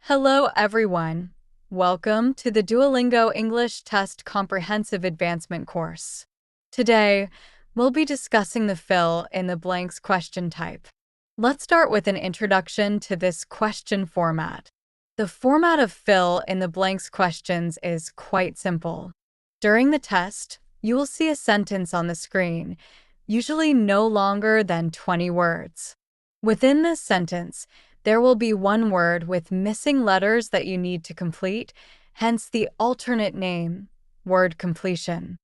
Hello, everyone. Welcome to the Duolingo English Test Comprehensive Advancement course. Today, we'll be discussing the fill in the blanks question type. Let's start with an introduction to this question format. The format of fill in the blanks questions is quite simple. During the test, you will see a sentence on the screen, usually no longer than 20 words. Within this sentence, there will be one word with missing letters that you need to complete, hence the alternate name, word completion.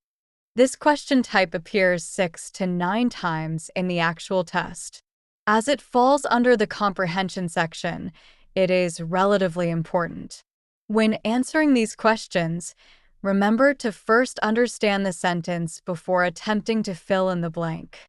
This question type appears 6 to 9 times in the actual test. As it falls under the comprehension section, it is relatively important. When answering these questions, remember to first understand the sentence before attempting to fill in the blank.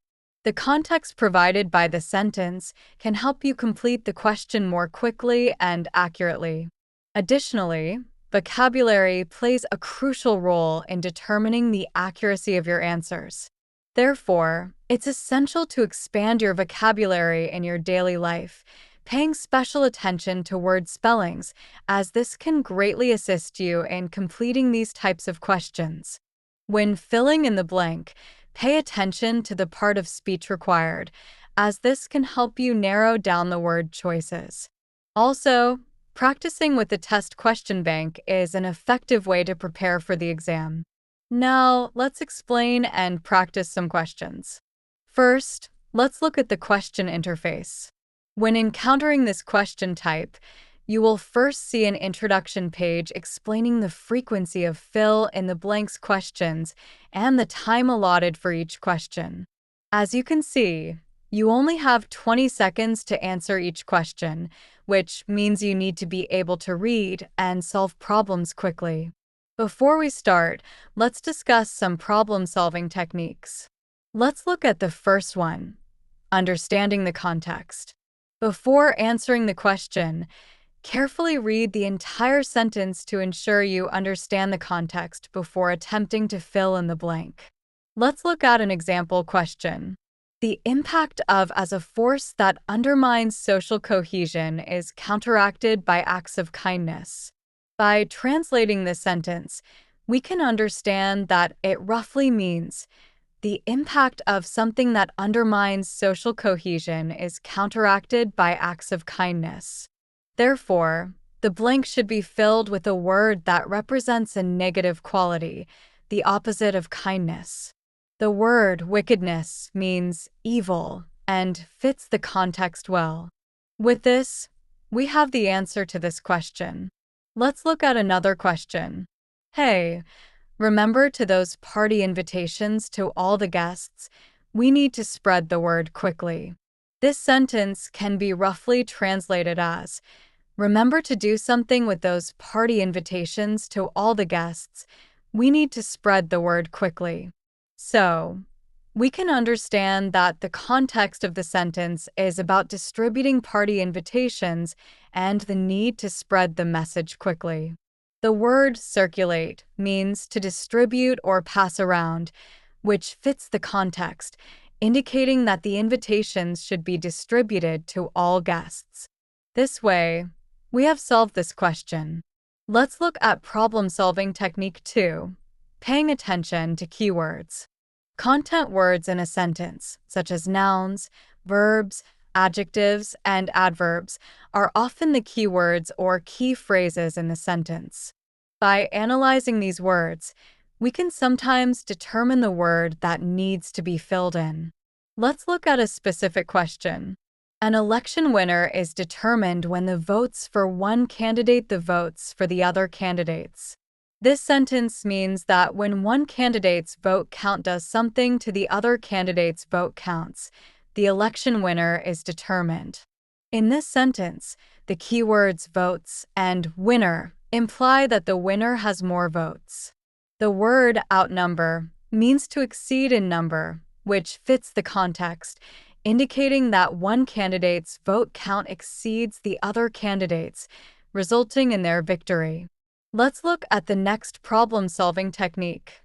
The context provided by the sentence can help you complete the question more quickly and accurately. Additionally, vocabulary plays a crucial role in determining the accuracy of your answers. Therefore, it's essential to expand your vocabulary in your daily life, paying special attention to word spellings, as this can greatly assist you in completing these types of questions. When filling in the blank, pay attention to the part of speech required, as this can help you narrow down the word choices. Also, practicing with the test question bank is an effective way to prepare for the exam. Now, let's explain and practice some questions. First, let's look at the question interface. When encountering this question type, you will first see an introduction page explaining the frequency of fill in the blanks questions and the time allotted for each question. As you can see, you only have 20 seconds to answer each question, which means you need to be able to read and solve problems quickly. Before we start, let's discuss some problem-solving techniques. Let's look at the first one, understanding the context. Before answering the question, carefully read the entire sentence to ensure you understand the context before attempting to fill in the blank. Let's look at an example question. The impact of as a force that undermines social cohesion is counteracted by acts of kindness. By translating this sentence, we can understand that it roughly means the impact of something that undermines social cohesion is counteracted by acts of kindness. Therefore, the blank should be filled with a word that represents a negative quality, the opposite of kindness. The word wickedness means evil and fits the context well. With this, we have the answer to this question. Let's look at another question. Hey, remember to those party invitations to all the guests, we need to spread the word quickly. This sentence can be roughly translated as, remember to do something with those party invitations to all the guests. We need to spread the word quickly. So, we can understand that the context of the sentence is about distributing party invitations and the need to spread the message quickly. The word circulate means to distribute or pass around, which fits the context, indicating that the invitations should be distributed to all guests. This way, we have solved this question. Let's look at problem-solving technique 2, paying attention to keywords. Content words in a sentence, such as nouns, verbs, adjectives, and adverbs, are often the keywords or key phrases in the sentence. By analyzing these words, we can sometimes determine the word that needs to be filled in. Let's look at a specific question. An election winner is determined when the votes for one candidate the votes for the other candidates. This sentence means that when one candidate's vote count does something to the other candidate's vote counts, the election winner is determined. In this sentence, the keywords votes and winner imply that the winner has more votes. The word outnumber means to exceed in number, which fits the context, indicating that one candidate's vote count exceeds the other candidates, resulting in their victory. Let's look at the next problem-solving technique,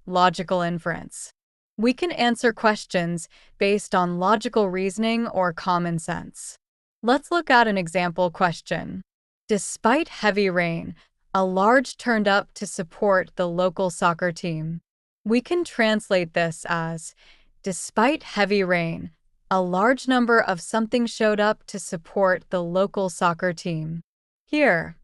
logical inference. We can answer questions based on logical reasoning or common sense. Let's look at an example question. Despite heavy rain, a large turned up to support the local soccer team. We can translate this as, despite heavy rain, a large number of something showed up to support the local soccer team. Here,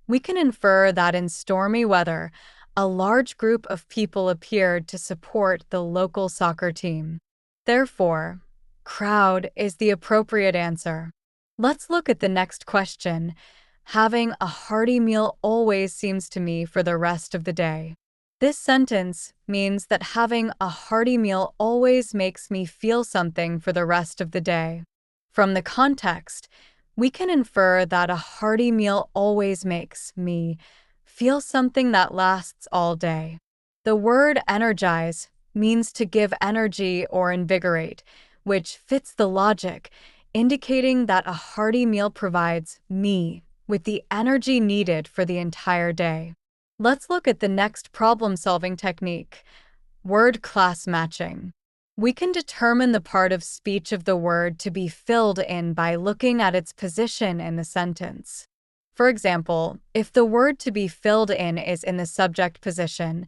we can infer that in stormy weather, a large group of people appeared to support the local soccer team. Therefore, crowd is the appropriate answer. Let's look at the next question. Having a hearty meal always seems to me for the rest of the day. This sentence means that having a hearty meal always makes me feel something for the rest of the day. From the context, we can infer that a hearty meal always makes me feel something that lasts all day. The word energize means to give energy or invigorate, which fits the logic, indicating that a hearty meal provides me with the energy needed for the entire day. Let's look at the next problem-solving technique, word class matching. We can determine the part of speech of the word to be filled in by looking at its position in the sentence. For example, if the word to be filled in is in the subject position,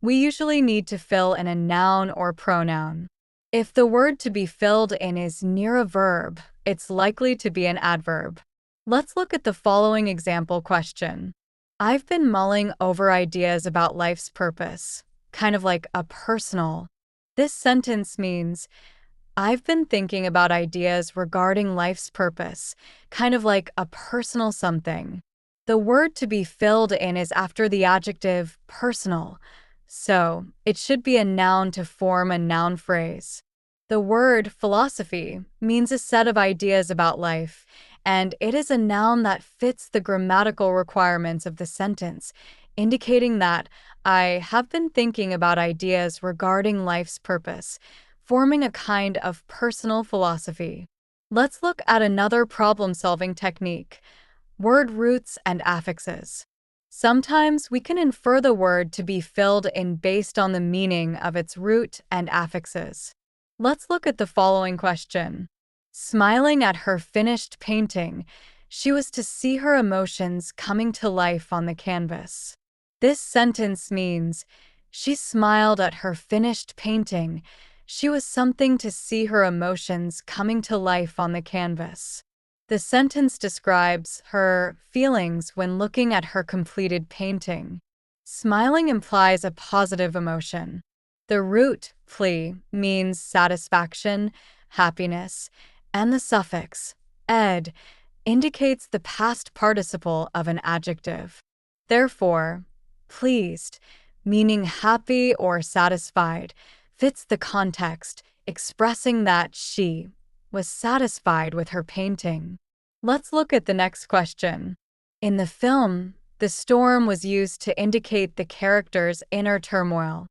we usually need to fill in a noun or pronoun. If the word to be filled in is near a verb, it's likely to be an adverb. Let's look at the following example question. I've been mulling over ideas about life's purpose, kind of like a personal. This sentence means, I've been thinking about ideas regarding life's purpose, kind of like a personal something. The word to be filled in is after the adjective personal, so it should be a noun to form a noun phrase. The word philosophy means a set of ideas about life, and it is a noun that fits the grammatical requirements of the sentence, indicating that I have been thinking about ideas regarding life's purpose, forming a kind of personal philosophy. Let's look at another problem-solving technique, word roots and affixes. Sometimes we can infer the word to be filled in based on the meaning of its root and affixes. Let's look at the following question. Smiling at her finished painting, she was to see her emotions coming to life on the canvas. This sentence means, she smiled at her finished painting, she was something to see her emotions coming to life on the canvas. The sentence describes her feelings when looking at her completed painting. Smiling implies a positive emotion. The root, pli, means satisfaction, happiness, and the suffix, ed, indicates the past participle of an adjective. Therefore, pleased, meaning happy or satisfied, fits the context, expressing that she was satisfied with her painting. Let's look at the next question. In the film, the storm was used to indicate the character's inner turmoil.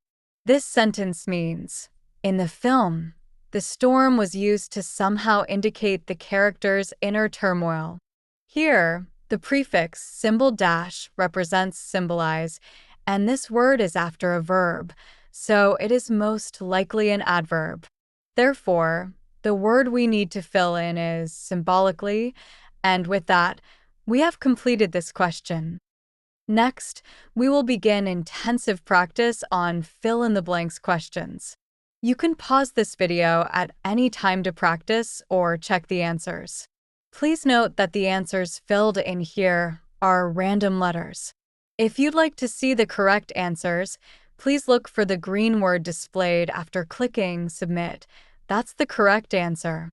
This sentence means, in the film, the storm was used to somehow indicate the character's inner turmoil. Here, the prefix symbol dash represents symbolize, and this word is after a verb, so it is most likely an adverb. Therefore, the word we need to fill in is symbolically, and with that, we have completed this question. Next, we will begin intensive practice on fill-in-the-blanks questions. You can pause this video at any time to practice or check the answers. Please note that the answers filled in here are random letters. If you'd like to see the correct answers, please look for the green word displayed after clicking Submit. That's the correct answer.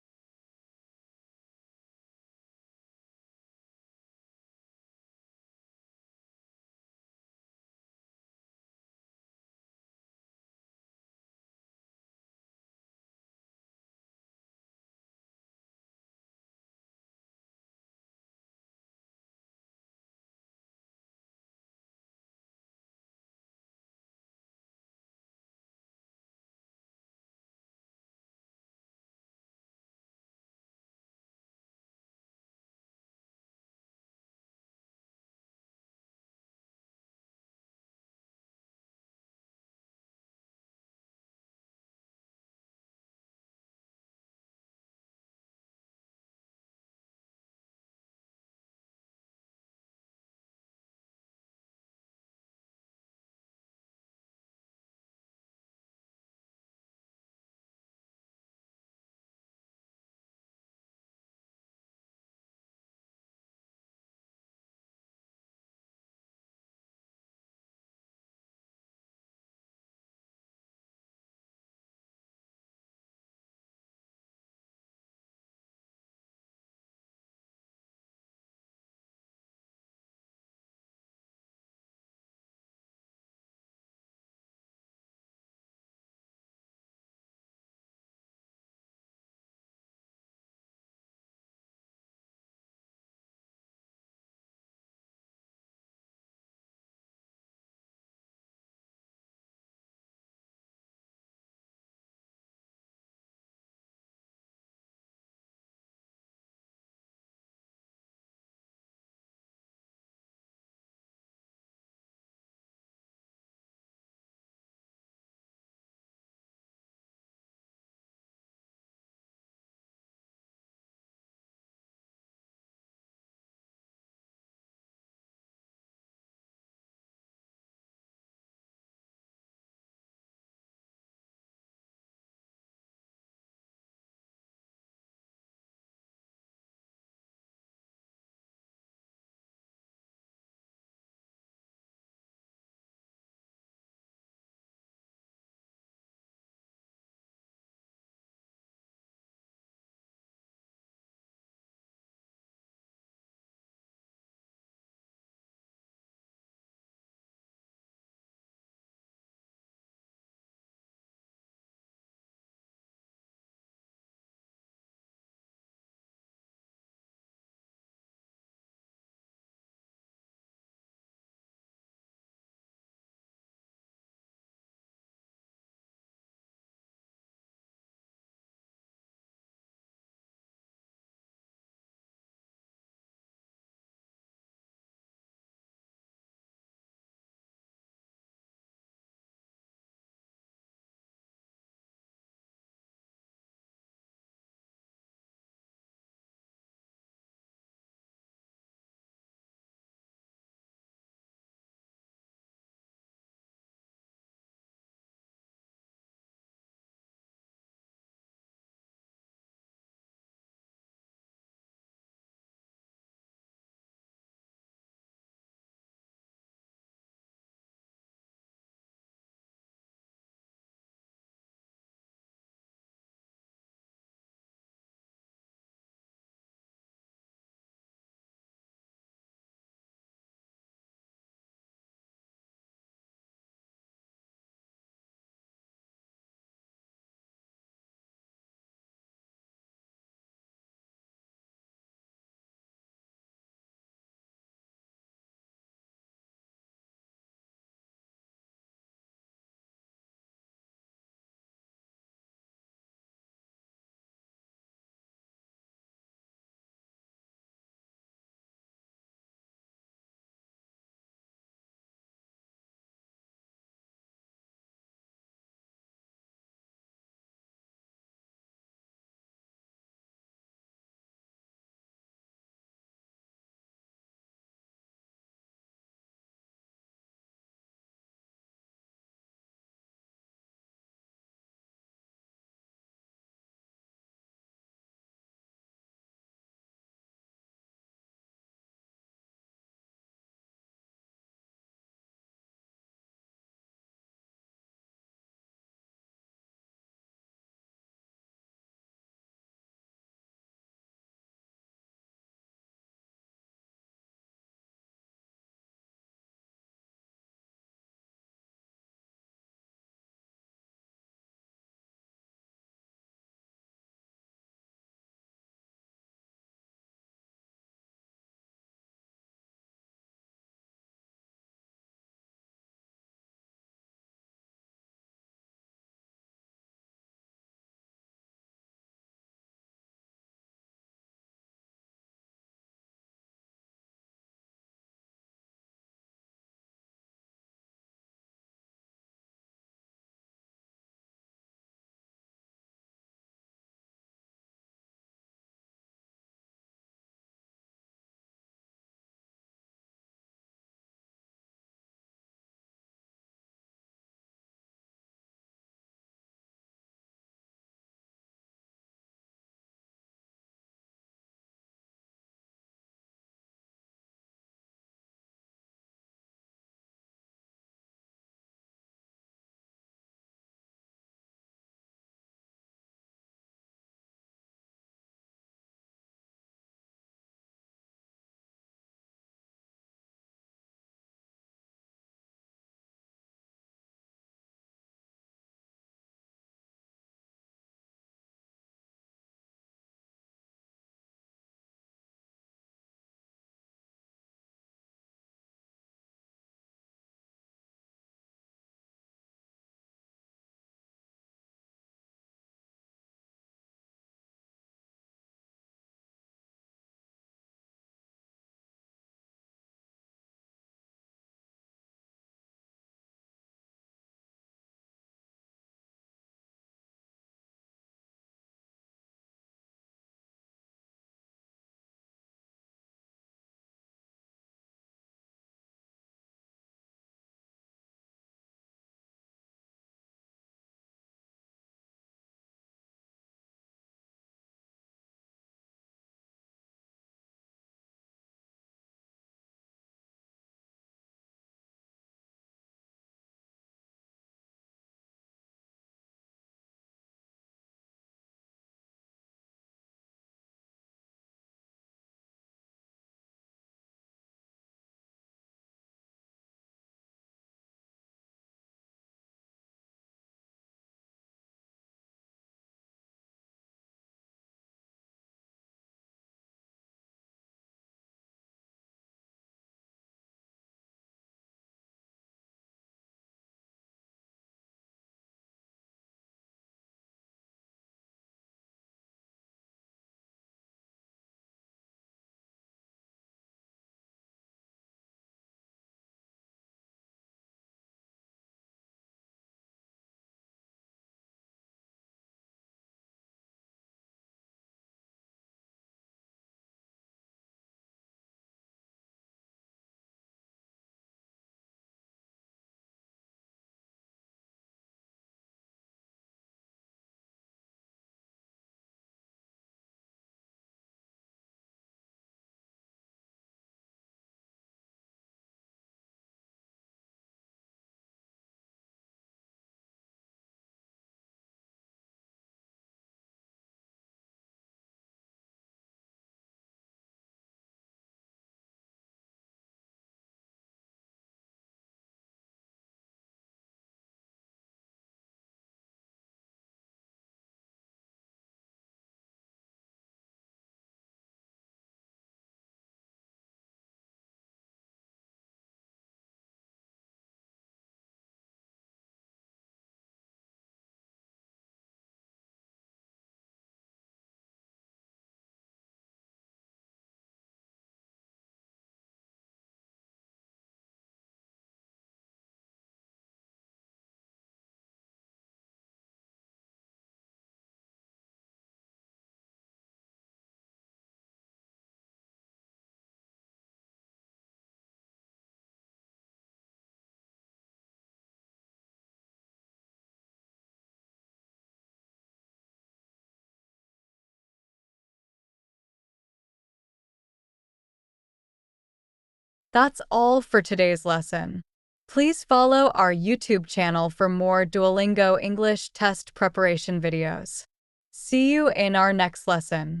That's all for today's lesson. Please follow our YouTube channel for more Duolingo English test preparation videos. See you in our next lesson.